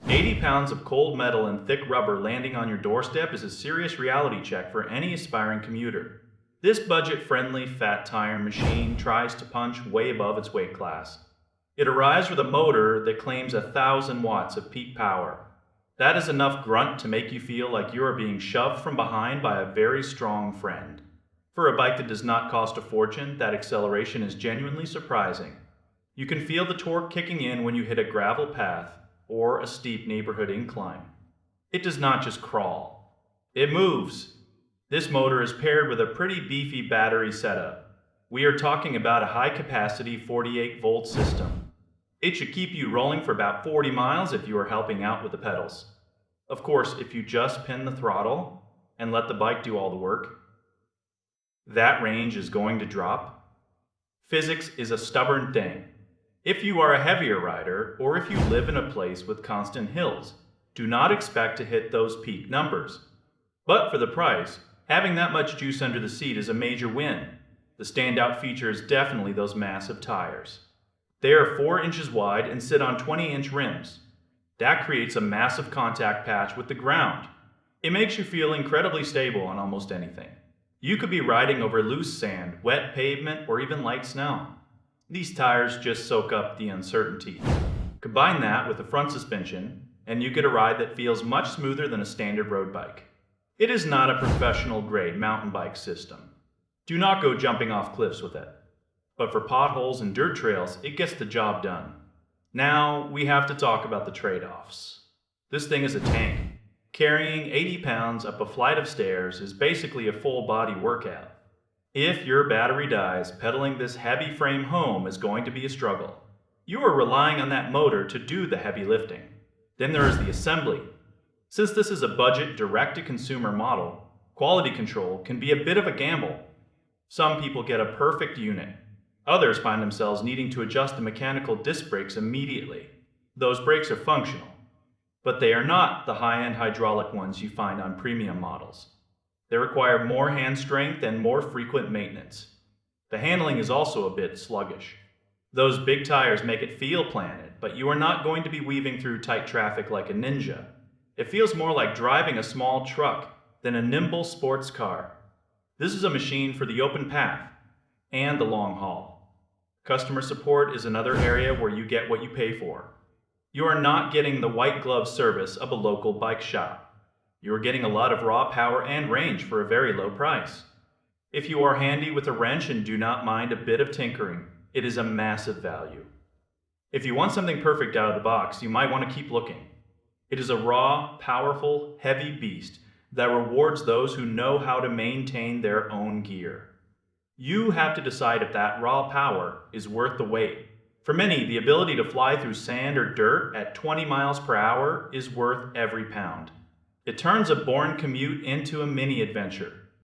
80 pounds of cold metal and thick rubber landing on your doorstep is a serious reality check for any aspiring commuter. This budget-friendly fat tire machine tries to punch way above its weight class. It arrives with a motor that claims 1,000 watts of peak power. That is enough grunt to make you feel like you are being shoved from behind by a very strong friend. For a bike that does not cost a fortune, that acceleration is genuinely surprising. You can feel the torque kicking in when you hit a gravel path or a steep neighborhood incline. It does not just crawl. It moves. This motor is paired with a pretty beefy battery setup. We are talking about a high-capacity 48-volt system. It should keep you rolling for about 40 miles if you are helping out with the pedals. Of course, if you just pin the throttle and let the bike do all the work, that range is going to drop. Physics is a stubborn thing. If you are a heavier rider, or if you live in a place with constant hills, do not expect to hit those peak numbers. But for the price, having that much juice under the seat is a major win. The standout feature is definitely those massive tires. They are 4 inches wide and sit on 20-inch rims. That creates a massive contact patch with the ground. It makes you feel incredibly stable on almost anything. You could be riding over loose sand, wet pavement, or even light snow. These tires just soak up the uncertainty. Combine that with the front suspension, and you get a ride that feels much smoother than a standard road bike. It is not a professional-grade mountain bike system. Do not go jumping off cliffs with it. But for potholes and dirt trails, it gets the job done. Now, we have to talk about the trade-offs. This thing is a tank. Carrying 80 pounds up a flight of stairs is basically a full-body workout. If your battery dies, pedaling this heavy frame home is going to be a struggle. You are relying on that motor to do the heavy lifting. Then there is the assembly. Since this is a budget direct-to-consumer model, quality control can be a bit of a gamble. Some people get a perfect unit. Others find themselves needing to adjust the mechanical disc brakes immediately. Those brakes are functional, but they are not the high-end hydraulic ones you find on premium models. They require more hand strength and more frequent maintenance. The handling is also a bit sluggish. Those big tires make it feel planted, but you are not going to be weaving through tight traffic like a ninja. It feels more like driving a small truck than a nimble sports car. This is a machine for the open path and the long haul. Customer support is another area where you get what you pay for. You are not getting the white glove service of a local bike shop. You are getting a lot of raw power and range for a very low price. If you are handy with a wrench and do not mind a bit of tinkering, it is a massive value. If you want something perfect out of the box, you might want to keep looking. It is a raw, powerful, heavy beast that rewards those who know how to maintain their own gear. You have to decide if that raw power is worth the wait. For many, the ability to fly through sand or dirt at 20 miles per hour is worth every pound. It turns a boring commute into a mini adventure.